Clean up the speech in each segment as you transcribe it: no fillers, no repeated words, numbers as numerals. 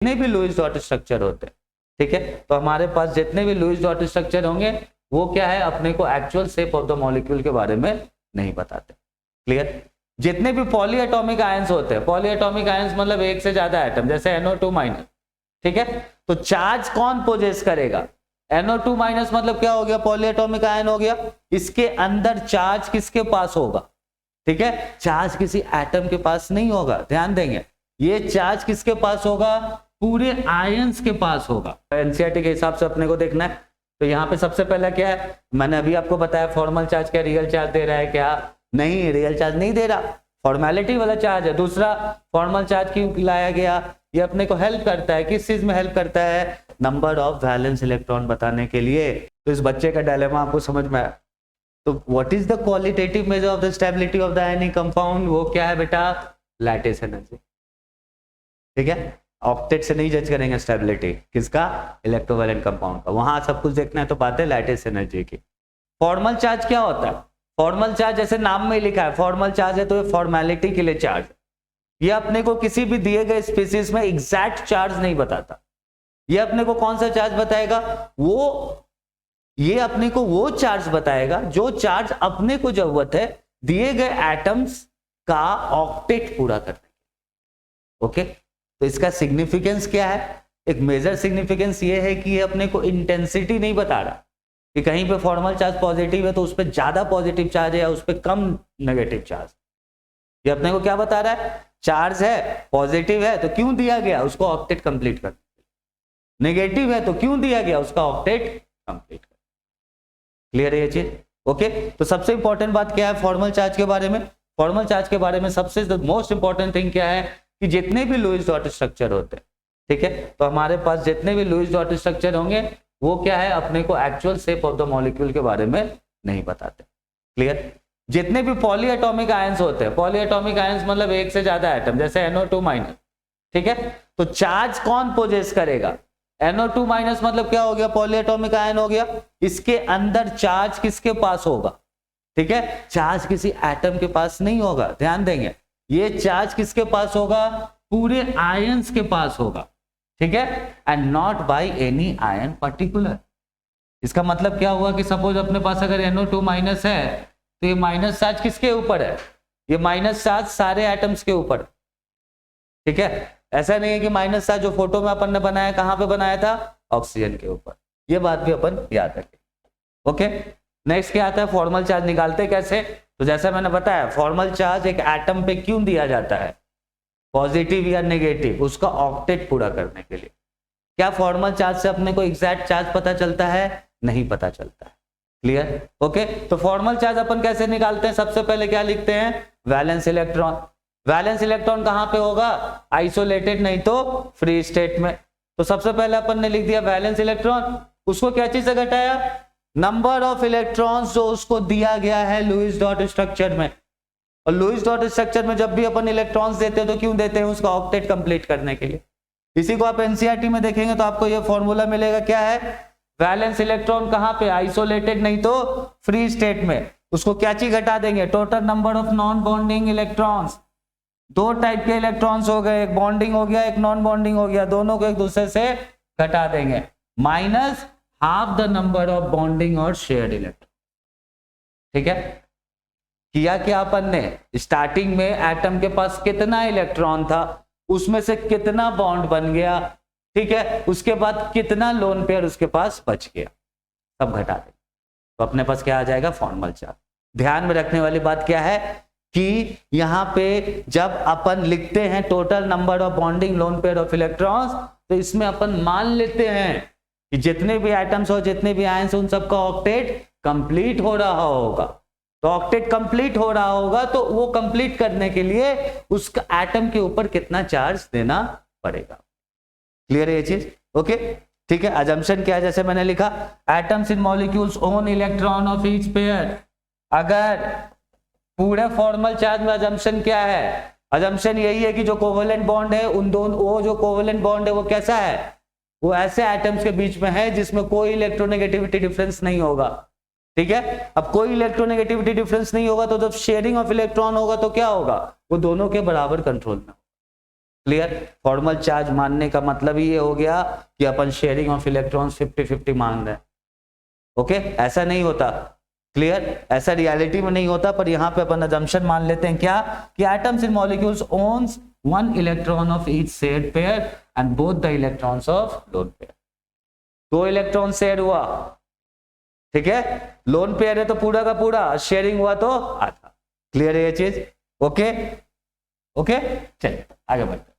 जितने भी Lewis dot structure होते हैं, ठीक है, तो हमारे पास जितने भी लुईस डॉट स्ट्रक्चर होंगे वो क्या है, अपने को actual shape of the molecule के बारे में नहीं बताते। क्लियर? जितने भी पॉली एटॉमिक आयंस होते हैं, पॉली एटॉमिक आयंस मतलब एक से ज्यादा एटम, जैसे NO2 माइनस, ठीक है, तो चार्ज कौन पोजेस करेगा? NO2 माइनस मतलब क्या हो गया, पॉली एटॉमिक आयन हो गया, इसके अंदर चार्ज किसके पास होगा? ठीक है, चार्ज किसी एटम के पास नहीं होगा, ध्यान देंगे, ये चार्ज किसके पास होगा? पूरे आयंस के पास होगा। एनसीईआरटी के हिसाब से अपने को देखना है, तो यहाँ पे सबसे पहला क्या है, मैंने अभी आपको बताया फॉर्मल चार्ज क्या रियल चार्ज दे रहा है क्या? नहीं, रियल चार्ज नहीं दे रहा, फॉर्मेलिटी वाला चार्ज है। दूसरा, फॉर्मल चार्ज क्यों लाया गया? ये अपने को हेल्प करता है, किस चीज में हेल्प करता है? नंबर ऑफ वैलेंस इलेक्ट्रॉन बताने के लिए। तो इस बच्चे का डायलेमा आपको समझ में आया। तो what is the qualitative measure of the stability of the any compound? वो क्या है बेटा? Lattice energy. ठीक है, ऑक्टेट से नहीं जज करेंगे स्टेबिलिटी, किसका? इलेक्ट्रोवैलेंट कंपाउंड का। वहां सब कुछ देखना है तो बात है लैटिस एनर्जी की। फॉर्मल चार्ज क्या होता है? फॉर्मल चार्ज जैसे नाम में ही लिखा है फॉर्मल चार्ज है, तो ये फॉर्मेलिटी के लिए चार्ज, ये अपने को किसी भी दिए गए स्पीसीज में एग्जैक्ट चार्ज नहीं बताता। ये अपने को कौन सा चार्ज बताएगा? ये अपने को वो चार्ज बताएगा जो चार्ज अपने को जरूरत है दिए गए एटम्स का ऑक्टेट पूरा करने। ओके, तो इसका सिग्निफिकेंस क्या है? एक मेजर सिग्निफिकेंस ये है कि ये अपने को इंटेंसिटी नहीं बता रहा कि कहीं पे फॉर्मल चार्ज पॉजिटिव है तो उस पर ज्यादा पॉजिटिव चार्ज है या उस पर कम नेगेटिव चार्ज। ये अपने को क्या बता रहा है? चार्ज है, पॉजिटिव है तो क्यों दिया गया? उसको ऑक्टेट कंप्लीट कर। नेगेटिव है तो क्यों दिया गया? उसका ऑक्टेट कंप्लीट कर। क्लियर है ये चीज? ओके, तो सबसे इंपॉर्टेंट बात क्या है फॉर्मल चार्ज के बारे में? फॉर्मल चार्ज के बारे में सबसे मोस्ट इंपॉर्टेंट थिंग क्या है कि जितने भी लुईस डॉट स्ट्रक्चर होते हैं, ठीक है, तो हमारे पास जितने भी लुईस डॉट स्ट्रक्चर होंगे वो क्या है, अपने को actual shape of the molecule के बारे में नहीं बताते। क्लियर? जितने भी पॉली एटॉमिक आयंस होते हैं, पॉली एटॉमिक आयंस मतलब एक से ज्यादा एटम, जैसे NO2 माइनस, ठीक है, तो चार्ज कौन पोजेस करेगा? NO2 माइनस मतलब क्या हो गया, पॉली एटॉमिक आयन हो गया, इसके अंदर चार्ज किसके पास होगा? ठीक है, चार्ज किसी एटम के पास नहीं होगा, ध्यान देंगे, ये चार्ज किसके पास होगा? पूरे आयंस के पास होगा। ठीक है, and not by any ion particular. इसका मतलब क्या हुआ कि सपोज अपने पास अगर NO2 माइनस है तो ये माइनस चार्ज किसके ऊपर है? ये माइनस चार्ज सारे एटम्स के ऊपर। ठीक है, ऐसा नहीं है कि माइनस चार्ज जो फोटो में अपन ने बनाया कहां पे बनाया था? ऑक्सीजन के ऊपर। ये बात भी अपन याद रखें। ओके, नेक्स्ट क्या आता है? फॉर्मल चार्ज निकालते कैसे? तो जैसा मैंने बताया फॉर्मल चार्ज एक एटम पे क्यों दिया जाता है, पॉजिटिव या नेगेटिव, उसका ऑक्टेट पूरा करने के लिए। क्या फॉर्मल चार्ज से अपने को एग्जैक्ट चार्ज पता चलता है? नहीं पता चलता है। क्लियर? ओके, तो फॉर्मल चार्ज अपन कैसे निकालते हैं? सबसे पहले क्या लिखते हैं? Valence electron. वैलेंस इलेक्ट्रॉन कहां पे होगा? आइसोलेटेड नहीं तो फ्री स्टेट में। तो सबसे पहले अपन ने लिख दिया वैलेंस इलेक्ट्रॉन, उसको क्या चीज से घटाया? नंबर ऑफ इलेक्ट्रॉन्स जो उसको दिया गया है लुईस डॉट स्ट्रक्चर में। और लुईस डॉट स्ट्रक्चर में जब भी अपन इलेक्ट्रॉन्स देते हैं तो क्यों देते हैं? उसका ऑक्टेट कंप्लीट करने के लिए। इसी को आप एनसीईआरटी में देखेंगे तो आपको यह फॉर्मूला मिलेगा, क्या है? वैलेंस इलेक्ट्रॉन कहां पे? आइसोलेटेड नहीं तो फ्री स्टेट में। उसको क्या चीज घटा देंगे? Total number of non bonding electrons. दो टाइप के इलेक्ट्रॉन्स हो गए, एक बॉन्डिंग हो गया, एक नॉन बॉन्डिंग हो गया, दोनों को एक दूसरे से घटा देंगे, minus half the number of bonding और शेयर्ड इलेक्ट्रॉन। ठीक है, किया क्या अपन ने? स्टार्टिंग में एटम के पास कितना इलेक्ट्रॉन था, उसमें से कितना बॉन्ड बन गया, ठीक है, उसके बाद कितना लोन पेयर उसके पास बच गया, सब घटा देंगे तो अपने पास क्या आ जाएगा? Formal charge. ध्यान में रखने वाली बात क्या है कि यहां पे जब अपन लिखते हैं total number of bonding lone pair of electrons, तो इसमें अपन मान लेते हैं कि जितने भी एटम्स हो, जितने भी आयंस, उन सबका ऑक्टेट कंप्लीट हो रहा होगा। तो ऑक्टेट कंप्लीट हो रहा होगा तो वो कंप्लीट करने के लिए उसका एटम के ऊपर कितना चार्ज देना पड़ेगा। क्लियर है ये चीज? ओके, ठीक है। अजम्पशन क्या है? जैसे मैंने लिखा, atoms in molecules own electron of each pair. अगर पूरे फॉर्मल चार्ज में अजम्पशन क्या है? अजम्पशन यही है कि जो कोवेलेंट बॉन्ड है उन दोनों, वो जो कोवेलेंट बॉन्ड है वो कैसा है? वो ऐसे एटम्स के बीच में है जिसमें कोई इलेक्ट्रोनेगेटिविटी डिफरेंस नहीं होगा। ठीक है, अब कोई इलेक्ट्रोनेगेटिविटी डिफरेंस नहीं होगा तो जब शेयरिंग ऑफ इलेक्ट्रॉन होगा तो क्या होगा? वो दोनों के बराबर कंट्रोल में। क्लियर। फॉर्मल चार्ज मानने का मतलब ही ये हो गया कि अपन शेयरिंग ऑफ इलेक्ट्रॉन्स 50-50 मान रहे हैं। ओके, ऐसा नहीं होता, क्लियर, ऐसा रियलिटी में नहीं होता, पर यहाँ पे अपन अजम्पशन मान लेते हैं क्या कि atoms in molecules owns 1 electron of each shared pair and both the electrons of lone pair. 2 electron share हुआ, ठीक है, लोन पेयर है तो पूरा का पूरा, शेयरिंग हुआ तो आधा। क्लियर है ये चीज? ओके ओके, चलिए आगे बढ़ते।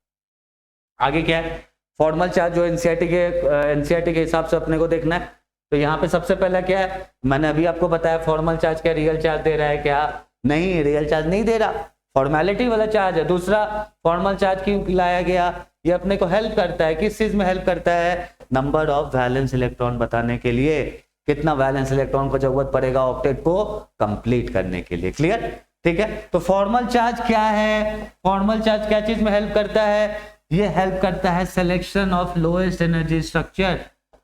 आगे क्या है, फॉर्मल चार्ज जो एनसीईआरटी के हिसाब से अपने को देखना है। तो यहाँ पे सबसे पहला क्या है, मैंने अभी आपको बताया फॉर्मल चार्ज क्या रियल चार्ज दे रहा है क्या? नहीं, रियल चार्ज नहीं दे रहा, फॉर्मेलिटी वाला चार्ज है। दूसरा, फॉर्मल चार्ज क्यों लाया गया? ये अपने को हेल्प करता है, किस चीज में हेल्प करता है? नंबर ऑफ वैलेंस इलेक्ट्रॉन बताने के लिए, कितना वैलेंस इलेक्ट्रॉन को जरूरत पड़ेगा ऑक्टेट को कंप्लीट करने के लिए। क्लियर, ठीक है। तो फॉर्मल चार्ज क्या है? फॉर्मल चार्ज क्या चीज में हेल्प करता है? ये हेल्प करता है selection of lowest energy structure.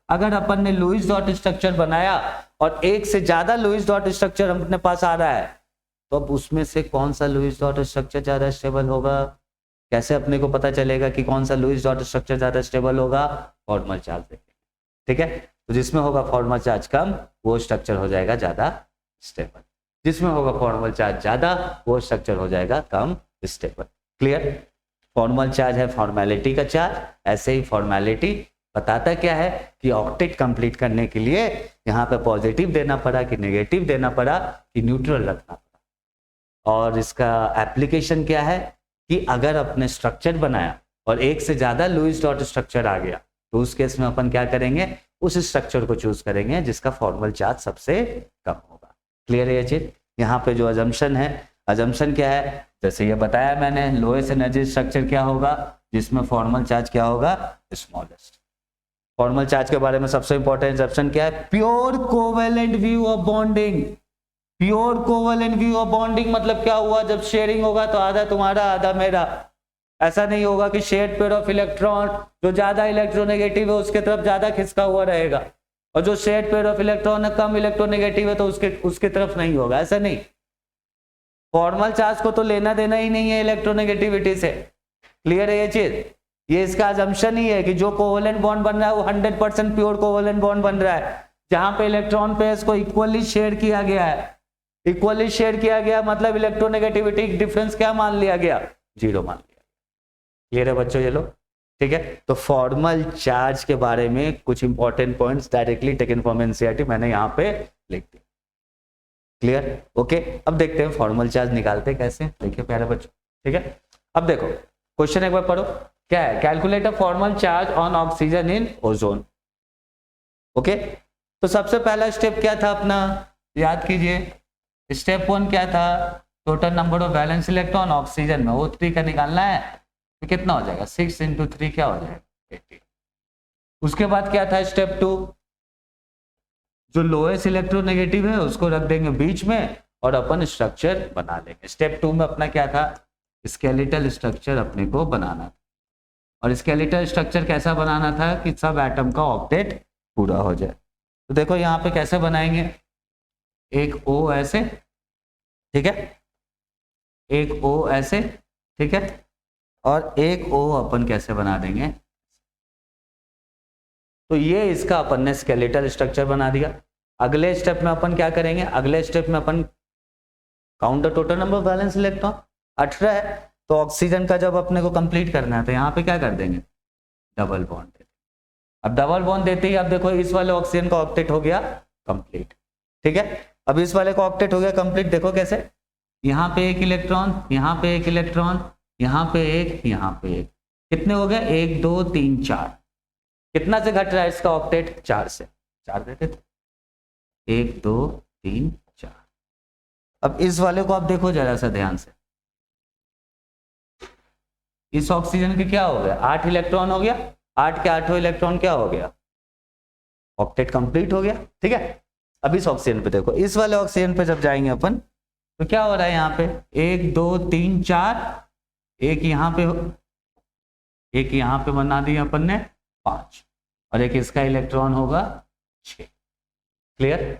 अगर अपन ने लुईस डॉट स्ट्रक्चर बनाया और एक से ज्यादा लुईस डॉट स्ट्रक्चर अपने पास आ रहा है, तो अब उसमें से कौन सा लुईस डॉट स्ट्रक्चर ज्यादा स्टेबल होगा? कैसे अपने को पता चलेगा कि कौन सा लुईस डॉट स्ट्रक्चर ज्यादा स्टेबल होगा? फॉर्मल चार्ज देखेंगे, ठीक है। तो जिसमें होगा फॉर्मल चार्ज कम, वो स्ट्रक्चर हो जाएगा ज्यादा स्टेबल। जिसमें होगा फॉर्मल चार्ज ज्यादा, वो स्ट्रक्चर हो जाएगा कम स्टेबल। क्लियर। फॉर्मल चार्ज है फॉर्मेलिटी का चार्ज, ऐसे ही फॉर्मेलिटी बताता क्या है कि ऑक्टेट कंप्लीट करने के लिए यहाँ पे पॉजिटिव देना पड़ा कि नेगेटिव देना पड़ा कि न्यूट्रल रखना पड़ा। और इसका एप्लीकेशन क्या है कि अगर अपने स्ट्रक्चर बनाया और एक से ज्यादा लुईस डॉट स्ट्रक्चर आ गया, तो उस केस में अपन क्या करेंगे? उस स्ट्रक्चर को चूज करेंगे जिसका फॉर्मल चार्ज सबसे कम होगा। क्लियर है ये चीज? यहाँ पे जो अजम्पशन है, अजम्पशन क्या है? जैसे ये बताया मैंने, लोएस्ट एनर्जी स्ट्रक्चर क्या होगा? जिसमें फॉर्मल चार्ज क्या होगा? स्मॉलेस्ट। फॉर्मल चार्ज के बारे में सबसे इंपॉर्टेंट अजम्पशन क्या है? Pure covalent view of bonding. Pure covalent view of bonding मतलब क्या हुआ? जब शेयरिंग होगा तो आधा तुम्हारा आधा मेरा। ऐसा नहीं होगा कि शेयर्ड पेयर ऑफ इलेक्ट्रॉन, जो ज्यादा इलेक्ट्रोनेगेटिव है उसके तरफ ज्यादा खिसका हुआ रहेगा, और जो शेयर्ड पेयर ऑफ इलेक्ट्रॉन है कम इलेक्ट्रोनेगेटिव है तो उसके तरफ नहीं होगा। ऐसा नहीं, फॉर्मल चार्ज को तो लेना देना ही नहीं है इलेक्ट्रोनेगेटिविटी से। क्लियर है ये चीज? ये इसका अजम्पशन ही है कि जो कोवेलेंट बॉन्ड बन रहा है वो 100% प्योर कोवेलेंट बॉन्ड बन रहा है, जहां पे इलेक्ट्रॉन पेयर्स को इक्वली शेयर किया गया है। इक्वली शेयर किया गया मतलब इलेक्ट्रोनेगेटिविटी डिफरेंस क्या मान लिया गया? 0 मान लिया। क्लियर है बच्चों ये लोग? ठीक है। तो फॉर्मल चार्ज के बारे में कुछ important points directly taken from NCERT मैंने यहाँ पे लिख दिया। Clear, okay. अब देखते हैं फॉर्मल चार्ज निकालते कैसे। देखिए प्यारे बच्चों, ठीक है। अब देखो क्वेश्चन एक बार पढ़ो, क्या है? Calculate a formal charge on oxygen in ozone. Okay, तो सबसे पहला स्टेप क्या था अपना? याद कीजिए, स्टेप 1 क्या था? Total number of valence electron oxygen में O3 का निकालना है। तो कितना हो जाएगा? 6 × 3 क्या हो जाएगा? 80। उसके बाद क्या था स्टेप 2? जो लोएस्ट इलेक्ट्रोनेगेटिव है उसको रख देंगे बीच में और अपन स्ट्रक्चर बना लेंगे। स्टेप 2 में अपना क्या था? स्केलेटल स्ट्रक्चर अपने को बनाना था। और स्केलेटल स्ट्रक्चर कैसा बनाना था कि सब एटम का ऑक्टेट पूरा हो जाए। तो देखो यहाँ पे कैसे बनाएंगे? एक O ऐसे, ठीक है, एक O ऐसे, ठीक है, और एक O अपन कैसे बना देंगे? तो ये इसका अपन ने स्केलेटल स्ट्रक्चर बना दिया। अगले स्टेप में अपन क्या करेंगे? अगले स्टेप में अपन count the total number of valence electron. 18 है, तो ऑक्सीजन का जब अपने को कंप्लीट करना है तो यहाँ पे क्या कर देंगे? डबल बॉन्ड देते। अब डबल बॉन्ड देते ही अब देखो इस वाले ऑक्सीजन का ऑक्टेट हो गया कंप्लीट, ठीक है। अब इस वाले का ऑक्टेट हो गया कंप्लीट। देखो कैसे? यहाँ पे एक इलेक्ट्रॉन, यहाँ पे एक इलेक्ट्रॉन, यहाँ पे एक, यहाँ पे एक। कितने हो गए? 1 2 3 4। कितना से घट रहा है इसका ऑक्टेट? 4 से। 4 देते थे, 1 2 3 4। अब इस वाले को आप देखो जरा सा ध्यान से, इस ऑक्सीजन के क्या हो गया? 8 इलेक्ट्रॉन हो गया। 8 के 8 इलेक्ट्रॉन क्या हो गया? ऑक्टेट कंप्लीट हो गया, ठीक है। अब इस ऑक्सीजन पे देखो, इस वाले ऑक्सीजन पे जब जाएंगे अपन तो क्या हो रहा है यहाँ पे? 1 2 3 4, एक यहाँ पे, एक यहाँ पे बना दिया अपन ने 5, और एक इसका इलेक्ट्रॉन होगा 6। Clear,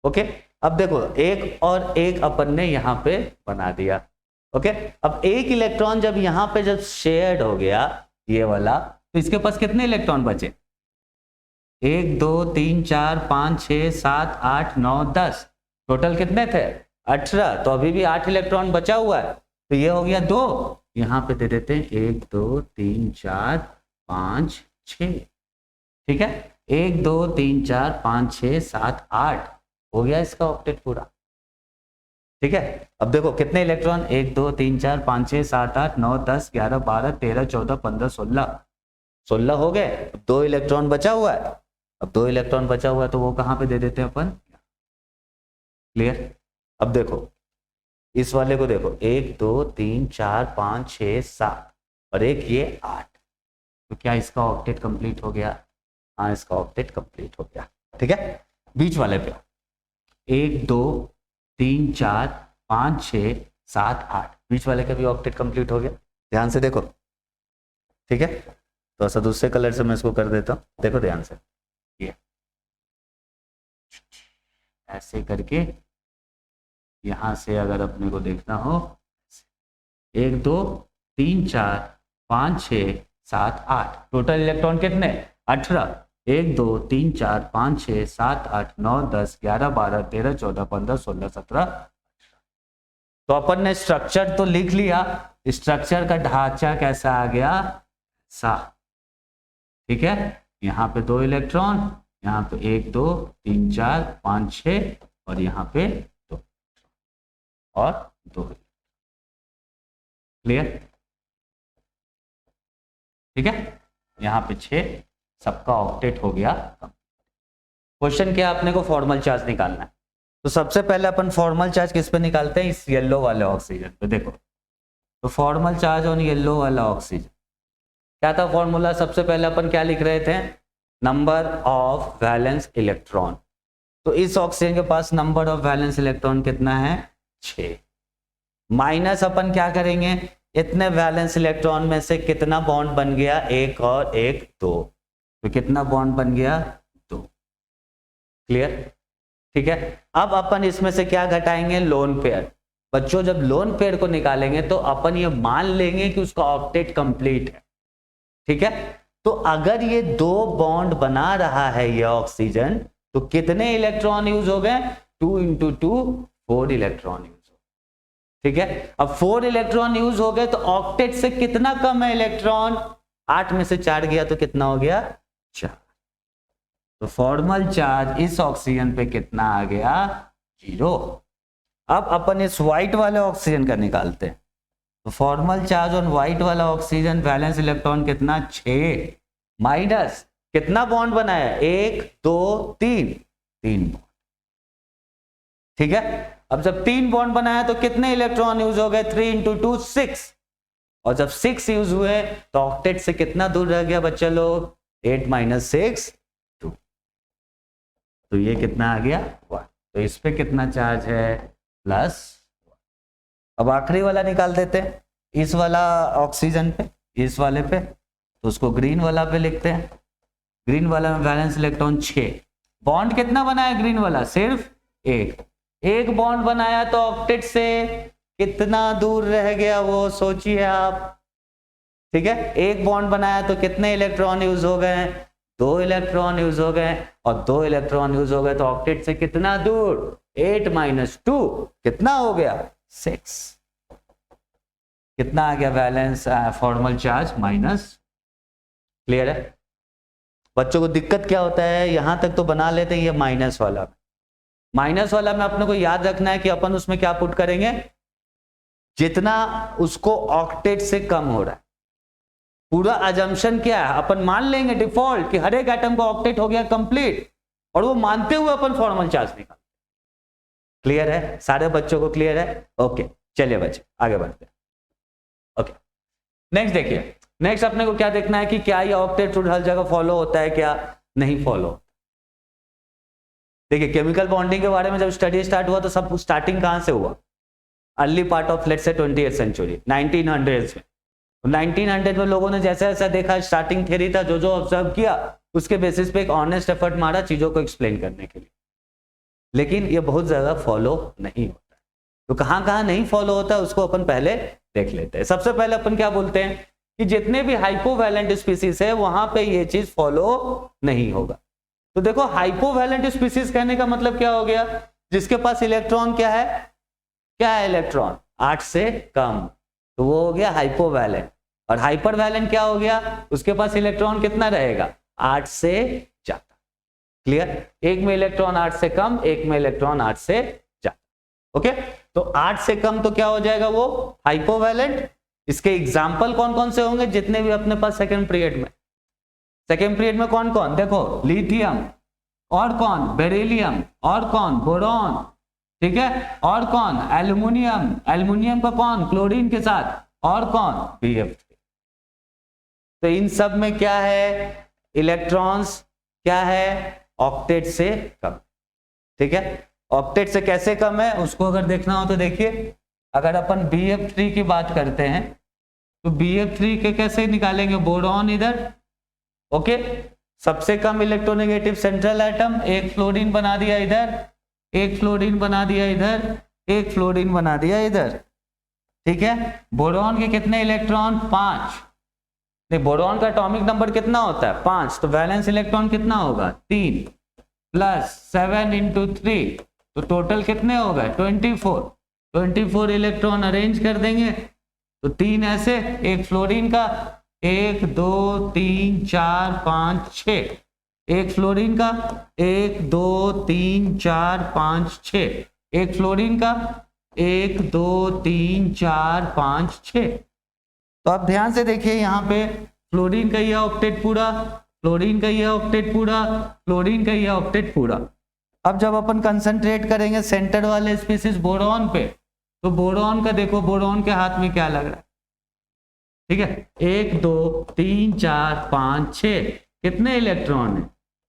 okay. अब देखो एक और एक अपन ने यहाँ पे बना दिया, ओके, अब एक इलेक्ट्रॉन जब यहाँ पे जब शेयर्ड हो गया ये वाला, तो इसके पास कितने इलेक्ट्रॉन बचे? 1 2 3 4 5 6 7 8 9 10, टोटल कितने थे? 18। तो अभी भी 8 इलेक्ट्रॉन बचा हुआ है, तो ये हो गया 2। यहाँ पे दे देते हैं 1 2 3 4 5 6, ठीक है, 1 2 3 4 5 6 7 8 हो गया इसका ऑक्टेट पूरा, ठीक है। अब देखो कितने इलेक्ट्रॉन, 1 2 3 4 5 6 7 8 9 10 11 12 13 14 15 16 हो गए। अब 2 इलेक्ट्रॉन बचा हुआ है, अब 2 इलेक्ट्रॉन बचा हुआ है तो वो कहाँ पे दे देते हैं अपन, क्लियर। अब देखो इस वाले को देखो, 1 2 3 4 5 6 7 और एक ये 8, तो क्या इसका ऑक्टेट कंप्लीट हो गया? हाँ, इसका ऑक्टेट कंप्लीट हो गया, ठीक है। बीच वाले पे 1 2 3 4 5 6 7 8, बीच वाले का भी ऑक्टेट कंप्लीट हो गया, ध्यान से देखो, ठीक है। तो ऐसा दूसरे कलर से मैं इसको कर देता हूँ, देखो ध्यान से, ये ऐसे करके यहां से अगर अपने को देखना हो, 1 2 3 4 5 6 7 8, टोटल इलेक्ट्रॉन कितने? 18। 1 2 3 4 5 6 7 8 9 10 11 12 13 14 15 16 17 18। तो अपन ने स्ट्रक्चर तो लिख लिया, स्ट्रक्चर का ढांचा कैसा आ गया? सा, ठीक है। यहाँ पे 2 इलेक्ट्रॉन, यहाँ पे 1 2 3 4 5 6 और यहाँ पे 2 और 2, क्लियर, ठीक है। यहाँ पे 6, सबका ऑक्टेट हो गया। क्वेश्चन क्या, अपने को फॉर्मल चार्ज निकालना है, तो सबसे पहले अपन फॉर्मल चार्ज किस पे निकालते हैं? इस येलो वाले ऑक्सीजन पे। देखो तो फॉर्मल चार्ज ऑन येलो वाला ऑक्सीजन, क्या था फॉर्मूला? सबसे पहले अपन क्या लिख रहे थे? Number of valence electron. तो इस ऑक्सीजन के पास नंबर ऑफ वैलेंस इलेक्ट्रॉन कितना है? 6। माइनस अपन क्या करेंगे, इतने वैलेंस इलेक्ट्रॉन में से कितना बॉन्ड बन गया? 1 और 1 2, तो कितना बॉन्ड बन गया? 2, क्लियर, ठीक है। अब अपन इसमें से क्या घटाएंगे? Lone pair. बच्चों जब लोन पेयर को निकालेंगे तो अपन ये मान लेंगे कि उसका ऑक्टेट कंप्लीट है, ठीक है। तो अगर ये 2 बॉन्ड बना रहा है ये ऑक्सीजन, तो कितने इलेक्ट्रॉन यूज हो गए? 2 × 2 4 इलेक्ट्रॉन यूज हो, ठीक है। अब 4 इलेक्ट्रॉन यूज हो गए तो ऑक्टेट से कितना कम है इलेक्ट्रॉन? 8 में से 4 गया तो कितना हो गया? 4। तो फॉर्मल चार्ज इस ऑक्सीजन पे कितना आ गया? 0। अब अपन इस व्हाइट वाले ऑक्सीजन का निकालते हैं, तो फॉर्मल चार्ज ऑन व्हाइट वाला ऑक्सीजन वैलेंस इलेक्ट्रॉन कितना? 6 माइनस कितना बॉन्ड बनाया? 1 2 3 बॉन्ड, ठीक है। अब जब 3 बॉन्ड बनाया तो कितने इलेक्ट्रॉन यूज हो गए? 3 × 2 6, और जब 6 यूज हुए तो ऑक्टेट से कितना दूर रह गया बच्चे लोग? 8 - 6 2, तो ये कितना आ गया? 1। तो इस पे कितना चार्ज है? +1। अब आखिरी वाला निकाल देते हैं, इस वाला ऑक्सीजन पे, इस वाले पे, तो उसको ग्रीन वाला पे लिखते हैं। ग्रीन वाला में वैलेंस इलेक्ट्रॉन 6, बॉन्ड कितना बनाया ग्रीन वाला? सिर्फ 1 बॉन्ड बनाया, तो ऑक्टेट से कितना दूर रह गया वो सोचिए आप, ठीक है। 1 बॉन्ड बनाया तो कितने इलेक्ट्रॉन यूज हो गए? 2 इलेक्ट्रॉन यूज हो गए, और 2 इलेक्ट्रॉन यूज हो गए तो ऑक्टेट से कितना दूर? 8 - 2 कितना हो गया? 6। कितना आ गया वैलेंस फॉर्मल चार्ज? -। क्लियर है? बच्चों को दिक्कत क्या होता है, यहां तक तो बना लेते हैं, ये माइनस वाला में अपने को याद रखना है कि अपन उसमें क्या पुट करेंगे? जितना उसको ऑक्टेट से कम हो रहा है। पूरा अजम्पशन क्या है, अपन मान लेंगे डिफॉल्ट कि हर एक एटम का ऑक्टेट हो गया कंप्लीट, और वो मानते हुए अपन फॉर्मल चार्ज निकाल। क्लियर है? सारे बच्चों को क्लियर है? ओके, चलिए बच्चे आगे बढ़ते हैं। ओके, नेक्स्ट देखिए, नेक्स्ट अपने को क्या देखना है कि क्या ये ऑक्टेट रूल हर जगह फॉलो होता है, क्या नहीं फॉलो। देखिए केमिकल बॉन्डिंग के बारे में जब स्टडी स्टार्ट हुआ तो सब स्टार्टिंग कहां से हुआ? Early part of let's say 20th century, 1900s में। 1900 में लोगों ने जैसा जैसा देखा, स्टार्टिंग थ्योरी था, जो जो ऑब्जर्व किया उसके बेसिस पे एक ऑनेस्ट एफर्ट मारा चीजों को एक्सप्लेन करने के लिए, लेकिन ये बहुत ज्यादा फॉलो नहीं होता है। तो कहाँ कहाँ नहीं फॉलो होता है उसको अपन पहले देख लेते हैं। सबसे पहले अपन क्या बोलते हैं कि जितने भी हाइपोवैलेंट स्पीसीज है वहां पे ये चीज फॉलो नहीं होगा। तो देखो हाइपोवैलेंट स्पीसीज कहने का मतलब क्या हो गया, जिसके पास इलेक्ट्रॉन क्या है इलेक्ट्रॉन 8 से कम, तो वो हो गया हाइपोवैलेंट। और हाइपरवैलेंट क्या हो गया, उसके पास इलेक्ट्रॉन कितना रहेगा 8 से ज्यादा। क्लियर, एक में इलेक्ट्रॉन 8 से कम, एक में इलेक्ट्रॉन 8 से ज्यादा। ओके, तो 8 से कम तो क्या हो जाएगा वो हाइपोवैलेंट। इसके एग्जाम्पल कौन कौन से होंगे जितने भी अपने पास सेकेंड पीरियड में कौन कौन, देखो लिथियम, और कौन बेरिलियम, और कौन बोरॉन, ठीक है, और कौन एल्युमिनियम का कौन क्लोरीन के साथ, और कौन BF3। तो इन सब में क्या है इलेक्ट्रॉन्स क्या है ऑक्टेट से कम। ठीक है, ऑक्टेट से कैसे कम है उसको अगर देखना हो तो देखिए, अगर अपन BF3 की बात करते हैं तो BF3 के कैसे निकालेंगे, बोरॉन इधर, ओके, सबसे कम इलेक्ट्रोनेगेटिव सेंट्रल एटम, एक फ्लोरीन बना दिया इधर, एक फ्लोरीन बना दिया इधर, एक फ्लोरीन बना दिया इधर। ठीक है, बोरॉन के कितने इलेक्ट्रॉन 5, नहीं बोरॉन का एटॉमिक नंबर कितना होता है 5, तो वैलेंस इलेक्ट्रॉन कितना होगा 3 प्लस 7 इंटू 3, तो टोटल कितने हो गए 24 इलेक्ट्रॉन अरेंज कर देंगे। तो 3 ऐसे, एक फ्लोरीन का 1 2 3 4 5 6, एक फ्लोरीन का 1 2 3 4 5 6, एक फ्लोरीन का 1 2 3 4 5 6। तो आप ध्यान से देखिए यहाँ पे फ्लोरीन का यह ऑक्टेट पूरा, फ्लोरीन का यह ऑक्टेट पूरा, फ्लोरीन का यह ऑक्टेट पूरा। अब जब अपन कंसंट्रेट करेंगे सेंटर वाले स्पीसीज बोरॉन पे, तो बोरॉन का देखो, बोरॉन के हाथ में क्या लग रहा है, ठीक है, 1 2 3 4 5 6, कितने इलेक्ट्रॉन है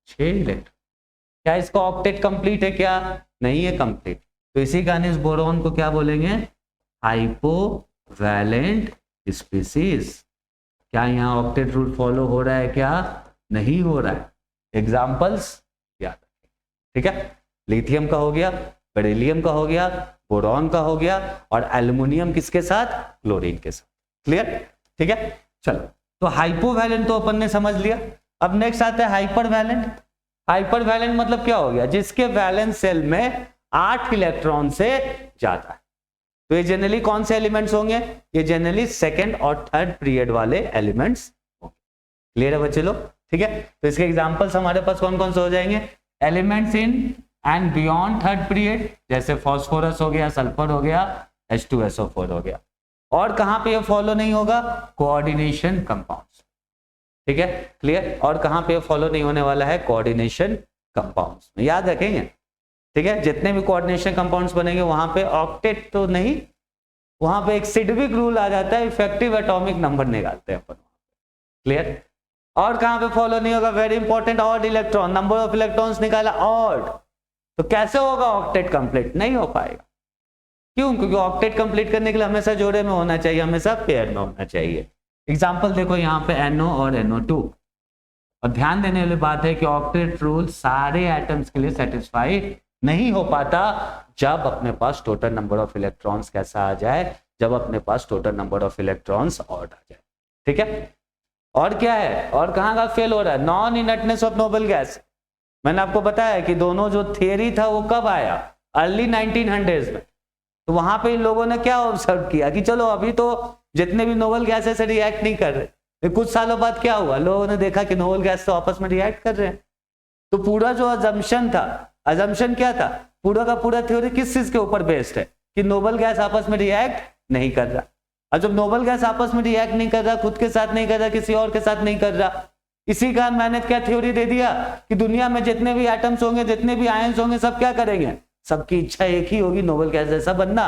6 इलेक्ट्रॉन। क्या इसका ऑक्टेट कंप्लीट है, क्या नहीं है कंप्लीट। तो इसी कारण इस बोरॉन को क्या बोलेंगे हाइपोवैलेंट स्पीसीज। क्या यहाँ ऑक्टेट रूल फॉलो हो रहा है, क्या नहीं हो रहा है, एग्जाम्पल्स याद रखें। ठीक है, लिथियम का हो गया, बेरिलियम का हो गया, बोरॉन का हो गया, और एल्युमिनियम किसके साथ क्लोरीन के साथ। क्लियर, ठीक है, चलो तो हाइपोवैलेंट तो अपन ने समझ लिया। अब नेक्स्ट आता है हाइपरवैलेंट। हाइपरवैलेंट मतलब क्या हो गया, जिसके वैलेंस सेल में 8 इलेक्ट्रॉन से ज्यादा है। तो ये जनरली कौन से एलिमेंट्स होंगे, ये जनरली सेकंड और थर्ड पीरियड वाले एलिमेंट्स होंगे। क्लियर है बच्चे लोग, ठीक है। तो इसके एग्जांपल्स हमारे पास कौन कौन से हो जाएंगे, elements in and beyond third period, जैसे फास्फोरस हो गया, सल्फर हो गया, H2SO4 हो गया। और कहां पे ये फॉलो नहीं होगा, कोऑर्डिनेशन कंपाउंड्स। ठीक है, क्लियर। और कहां पे फॉलो नहीं होने वाला है, कोऑर्डिनेशन कंपाउंड्स में, याद रखेंगे। ठीक है, जितने भी कोऑर्डिनेशन कंपाउंड्स बनेंगे वहां पे ऑक्टेट तो नहीं, वहां पे एक सिडविक रूल आ जाता है, इफेक्टिव एटॉमिक नंबर निकालते हैं अपन। क्लियर। और कहां पे फॉलो नहीं होगा, very important, odd electron, number of electrons निकाला ऑड, तो कैसे होगा ऑक्टेट कंप्लीट, नहीं हो पाएगा। क्यों, क्योंकि ऑक्टेट कंप्लीट करने के लिए हमेशा जोड़े में होना चाहिए, हमेशा पेयर में होना चाहिए। एग्जाम्पल देखो यहाँ पे NO और NO2। और ध्यान देने वाली बात है कि ऑक्टेट रूल सारे एटम्स के लिए सेटिस्फाई नहीं हो पाता, जब अपने पास टोटल नंबर ऑफ इलेक्ट्रॉन्स कैसा आ जाए, जब अपने पास total number of electrons odd आ जाए। ठीक है, और क्या है, और कहां का फेल हो रहा है, non inertness of noble gas. मैंने आपको बताया कि दोनों जो थियरी था वो कब आया, अर्ली 1900s में। तो वहां पे इन लोगों ने क्या ऑब्जर्व किया कि चलो अभी तो जितने भी नोबल गैसेस से रिएक्ट नहीं कर रहे, कुछ सालों बाद क्या हुआ, लोगों ने देखा कि नोबल गैस तो आपस में रिएक्ट कर रहे हैं। तो पूरा जो अजम्पशन था, अजम्पशन क्या था, पूरा का पूरा थ्योरी किस चीज के ऊपर बेस्ड है, कि नोबल गैस आपस में रिएक्ट नहीं कर रहा। और जब नोबल गैस आपस में रिएक्ट नहीं कर रहा, खुद के साथ नहीं कर रहा, किसी और के साथ नहीं कर रहा, इसी कारण मैंने क्या थ्योरी दे दिया कि दुनिया में जितने भी एटम्स होंगे, जितने भी आयंस होंगे, सब क्या करेंगे, सबकी इच्छा एक ही होगी, नोबल गैस जैसा बनना।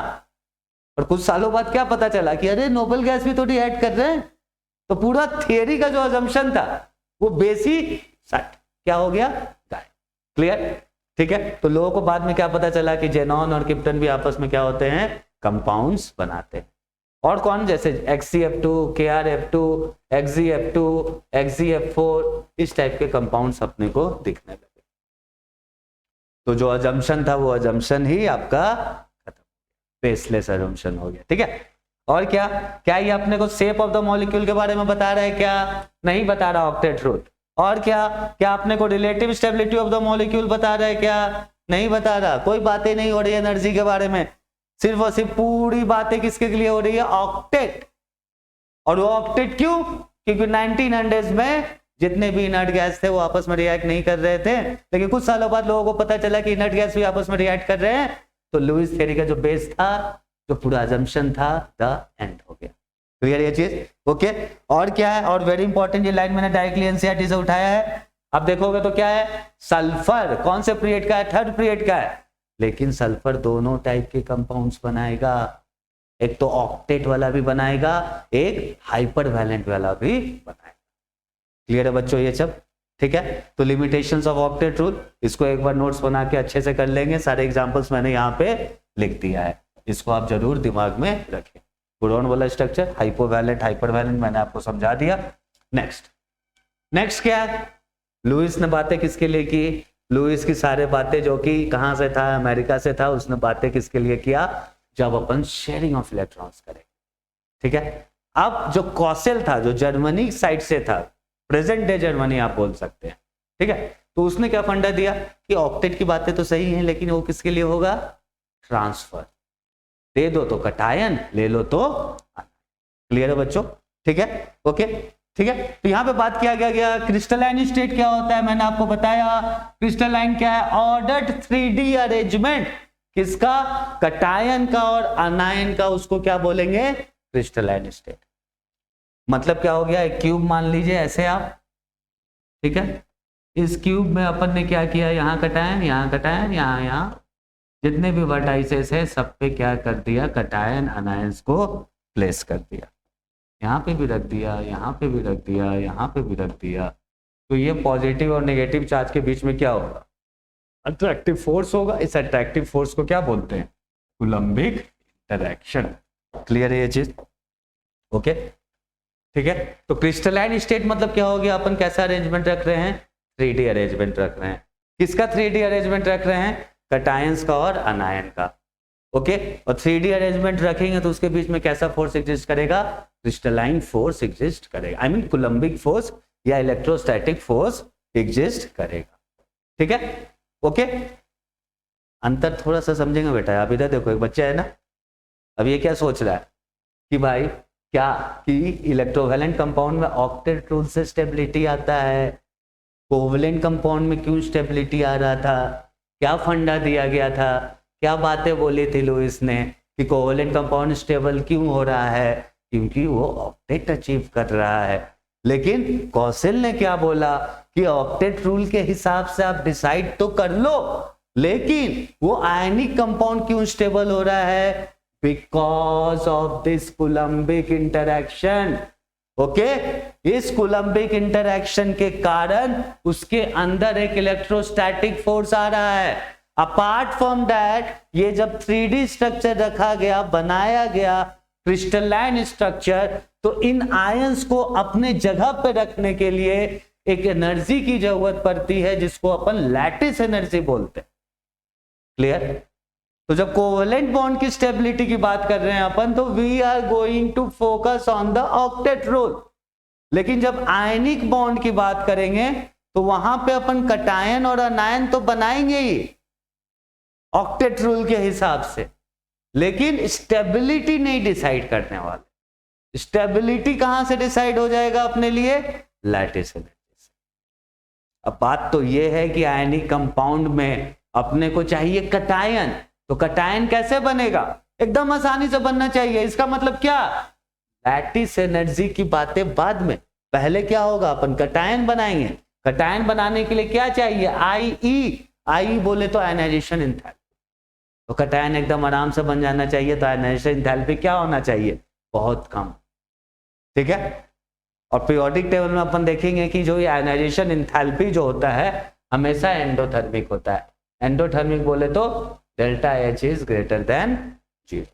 और कुछ सालों बाद क्या पता चला कि अरे नोबल गैस भी तो रिएक्ट कर रहे हैं। तो पूरा थियरी का जो अजम्पशन था वो बेसिक क्या हो गया, गायब। क्लियर, ठीक है। तो लोगों को बाद में क्या पता चला कि जेनॉन और क्रिप्टन भी आपस में क्या होते हैं, कंपाउंड्स बनाते हैं। और कौन, जैसे XCF2, KrF2, XgF2, XgF4, इस टाइप के कंपाउंड्स अपने को दिखने लगे। तो जो अजम्पशन था वो अजम्पशन ही आपका खत्म। बेसलेस assumption हो गया, ठीक है। और क्या क्या ये अपने को शेप ऑफ द मॉलिक्यूल के बारे में बता रहा है क्या? नहीं बता रहा ऑक्टेट रूल। और क्या क्या अपने को relative stability of the molecule बता रहा है क्या? नहीं बता रहा। कोई बातें नहीं हो रही है एनर्जी के बारे में, सिर्फ और सिर्फ पूरी बातें किसके लिए हो रही है? ऑक्टेट। और वो ऑक्टेट क्यों? क्योंकि 1900s में जितने भी इनर्ट गैस थे वो आपस में रिएक्ट नहीं कर रहे थे, लेकिन कुछ सालों बाद लोगों को पता चला कि इनर्ट गैस भी आपस में रिएक्ट कर रहे हैं, तो लुईस थ्योरी का जो बेस था, जो पूरा अजम्पशन था, द एंड हो गया। क्लियर ये चीज? ओके। और क्या है? और वेरी इंपॉर्टेंट, ये लाइन मैंने डायरेक्टली एनसीईआरटी से उठाया है। अब देखोगे तो क्या है? सल्फर कौन से पीरियड का है? थर्ड पीरियड का है। लेकिन सल्फर दोनों टाइप के कंपाउंड्स बनाएगा, एक तो ऑक्टेट वाला भी बनाएगा, एक हाइपर वैलेंट वाला भी बनाएगा। क्लियर है बच्चों ये सब? ठीक है। तो लिमिटेशंस ऑफ ऑक्टेट रूल, इसको एक बार नोट्स बना के अच्छे से कर लेंगे। सारे एग्जांपल्स मैंने यहाँ पे लिख दिया है, इसको आप जरूर दिमाग में रखें। बोरॉन वाला स्ट्रक्चर, हाइपोवैलेंट, हाइपरवैलेंट मैंने आपको समझा दिया। नेक्स्ट क्या है? लुईस ने बातें किसके लिए की? लुईस की सारे बातें जो कि कहां से था? अमेरिका से था। उसने बातें किसके लिए किया? जब अपन शेयरिंग ऑफ इलेक्ट्रॉन्स करें, ठीक है। अब जो कॉसेल था, जो जर्मनी साइड से था, प्रेजेंट डे जर्मनी आप बोल सकते हैं, ठीक है, तो उसने क्या फंडा दिया कि ऑक्टेट की बातें तो सही हैं, लेकिन वो किसके लिए होगा? ट्रांसफर। दे दो तो कटायन, ले लो तो। क्लियर है बच्चों? ठीक है, ओके, ठीक है। तो यहां पे बात किया गया क्रिस्टलाइन स्टेट क्या होता है? मैंने आपको बताया क्रिस्टलाइन क्या है? Ordered 3D arrangement. किसका? कटायन का और अनायन का। उसको क्या बोलेंगे? Crystalline state. मतलब क्या हो गया? एक क्यूब मान लीजिए ऐसे आप, ठीक है। इस क्यूब में अपन ने क्या किया? यहाँ कटायन, यहाँ कटायन, यहाँ जितने भी वर्टाइसेस है सब पे क्या कर दिया? कटायन अनायंस को प्लेस कर दिया। यहाँ पे भी रख दिया, यहाँ पे भी रख दिया, यहाँ पे भी रख दिया। तो ये पॉजिटिव और नेगेटिव चार्ज के बीच में क्या होगा? अट्रैक्टिव फोर्स होगा। इस अट्रैक्टिव फोर्स को क्या बोलते हैं? Coulombic interaction. क्लियर है ये चीज? ओके, ठीक है। तो क्रिस्टलाइन स्टेट मतलब क्या हो गया? अपन कैसा अरेंजमेंट रख रहे हैं? 3D अरेंजमेंट रख रहे हैं। किसका 3D अरेंजमेंट रख रहे हैं? कटायंस का और अनायन का। ओके। और 3D अरेंजमेंट रखेंगे तो उसके बीच में कैसा फोर्स एग्जिस्ट करेगा? क्रिस्टलाइन फोर्स एग्जिस्ट करेगा। आई मीन कूलम्बिक फोर्स या इलेक्ट्रोस्टैटिक फोर्स एग्जिस्ट करेगा। ठीक है, ओके। अंतर थोड़ा सा समझेंगे बेटा। आप इधर देखो, एक बच्चा है ना, अब ये क्या सोच रहा है कि भाई क्या कि इलेक्ट्रोवैलेंट कंपाउंड में ऑक्टेट रूल से स्टेबिलिटी आता है, कोवलेंट कंपाउंड में क्यों स्टेबिलिटी आ रहा था? क्या फंडा दिया गया था? क्या बातें बोली थी लुईस ने कि कोवलेंट कंपाउंड स्टेबल क्यों हो रहा है? क्योंकि वो ऑक्टेट अचीव कर रहा है। लेकिन कॉसेल ने क्या बोला कि ऑक्टेट रूल के हिसाब से आप डिसाइड तो कर लो, लेकिन वो आयनिक कंपाउंड क्यों स्टेबल हो रहा है? Because of this Coulombic interaction. Okay, इस कूलम्बिक इंटरैक्शन के कारण उसके अंदर एक इलेक्ट्रोस्टैटिक फोर्स आ रहा है। अपार्ट फ्रॉम दैट, ये जब 3D स्ट्रक्चर रखा गया, बनाया गया क्रिस्टलाइन स्ट्रक्चर, तो इन आयंस को अपने जगह पे रखने के लिए एक एनर्जी की जरूरत पड़ती है, जिसको अपन लैटिस एनर्जी बोलते हैं। क्लियर? तो जब कोवलेंट बॉन्ड की स्टेबिलिटी की बात कर रहे हैं अपन, तो we are going to focus on the octet rule. लेकिन जब आयनिक बॉन्ड की बात करेंगे तो वहां पे अपन कटायन और अनायन तो बनाएंगे ही ऑक्टेट रूल के हिसाब से, लेकिन स्टेबिलिटी नहीं डिसाइड करने वाले। स्टेबिलिटी कहां से डिसाइड हो जाएगा अपने लिए? लैटिस एनर्जी से। अब बात तो यह है कि आयनिक कंपाउंड में अपने को चाहिए कटायन, तो कटायन कैसे बनेगा? एकदम आसानी से बनना चाहिए। इसका मतलब क्या? लैटिस एनर्जी की बातें बाद में, पहले क्या होगा? अपन कटायन बनाएंगे। कटायन बनाने के लिए क्या चाहिए? आई बोले तो आयनाइजेशन एंथैल्पी। तो कटायन एकदम आराम से बन जाना चाहिए, तो आयनाइजेशन एंथैल्पी क्या होना चाहिए? बहुत कम। ठीक है। और पीरियोडिक टेबल में अपन देखेंगे कि जो ये आयनाइजेशन एंथैल्पी जो होता है हमेशा एंडोथर्मिक होता है। एंडोथर्मिक बोले तो delta H is greater than 0।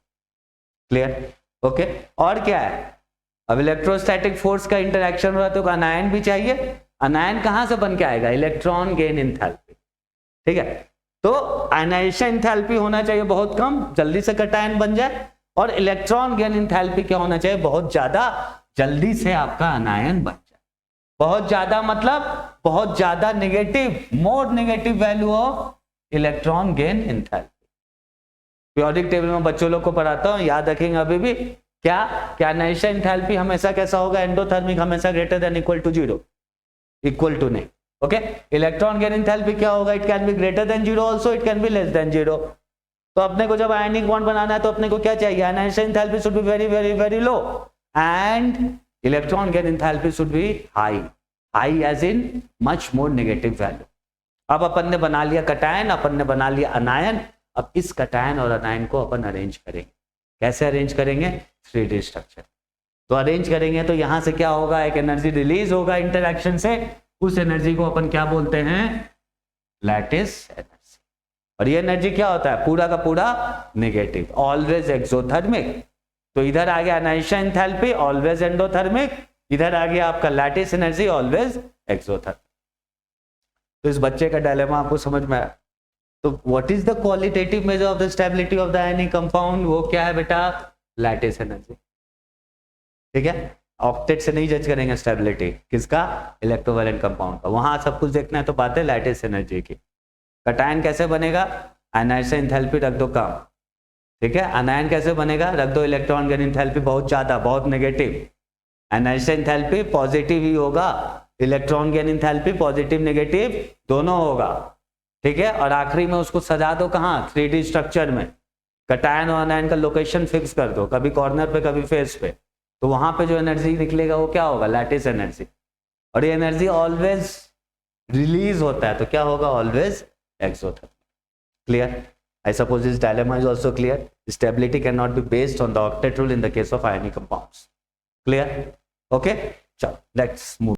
Clear? Okay. और क्या है? अब इलेक्ट्रोस्टैटिक फोर्स का इंटरैक्शन हो रहा है तो अनायन भी चाहिए। अनायन कहां से बन के आएगा? Electron gain enthalpy. ठीक है। तो आयनाइजेशन एंथैल्पी होना चाहिए बहुत कम, जल्दी से कटायन बन जाए, और इलेक्ट्रॉन गेन एंथैल्पी क्या होना चाहिए, बहुत ज्यादा, जल्दी से आपका अनायन बन जाए। बहुत ज्यादा मतलब बहुत ज्यादा negative, more negative value of electron gain enthalpy. Periodic table में बच्चों लोग को पढ़ाता हूं, याद रखेंगे अभी भी। क्या आयनाइजेशन एंथैल्पी हमेशा कैसा होगा, एंडोथर्मिक, हमेशा greater than equal to 0, equal to नहीं, ओके। इलेक्ट्रॉन गेन एंथैल्पी क्या होगा, it can be greater than 0 also, it can be less than 0। तो अपने को जब आयनिक बॉन्ड बनाना है तो अपने को क्या चाहिए, ionisation enthalpy should be very very very low and electron gain enthalpy should be high, high as in much more negative value. अब अपन ने बना लिया कटायन, अपन ने बना लिया अनायन। अब इस कटायन और अनायन को अपन अरेंज करेंगे। कैसे अरेंज करेंगे, 3D स्ट्रक्चर। तो अरेंज करेंगे तो यहां से क्या होगा, एक एनर्जी रिलीज होगा इंटरैक्शन से, उस एनर्जी को अपन क्या बोलते हैं, लैटिस एनर्जी। और ये एनर्जी क्या होता है, पूरा का पूरा नेगेटिव, ऑलवेज एक्सोथर्मिक। तो इधर आ गया आयनाइजेशन एंथैल्पी, ऑलवेज एंडोथर्मिक, इधर आ गया आपका लैटिस एनर्जी, ऑलवेज एक्सोथर्मिक। तो इस बच्चे का डायलेमा आपको समझ में आया। तो what is the qualitative measure of the stability of the ionic compound, वो क्या है बेटा, लैटिस एनर्जी। ठीक है, ऑक्टेट से नहीं जज करेंगे स्टेबिलिटी किसका, इलेक्ट्रोवैलेंट कंपाउंड का। वहां सब कुछ देखना है तो बात है लैटिस एनर्जी की। कटायन कैसे बनेगा, आयनाइजेशन एंथैल्पी रख दो कम, ठीक है। अनायन कैसे बनेगा, रख दो इलेक्ट्रॉन गेन एंथैल्पी बहुत ज्यादा, बहुत नेगेटिव। आयनाइजेशन एंथैल्पी पॉजिटिव ही होगा, electron gain enthalpy positive negative दोनों होगा, ठीक है। और आखिरी में उसको सजा दो कहाँ, 3D स्ट्रक्चर में। कटायन और अनायन का लोकेशन फिक्स कर दो, कभी कॉर्नर पे कभी फेस पे। तो वहां पे जो एनर्जी निकलेगा वो क्या होगा, लैटिस एनर्जी। और ये एनर्जी ऑलवेज रिलीज होता है, तो क्या होगा, always exothermic. Clear? I suppose this dilemma is also clear. Stability cannot be based on the octet rule in the case of ionic compounds. Clear? Okay? So let's move.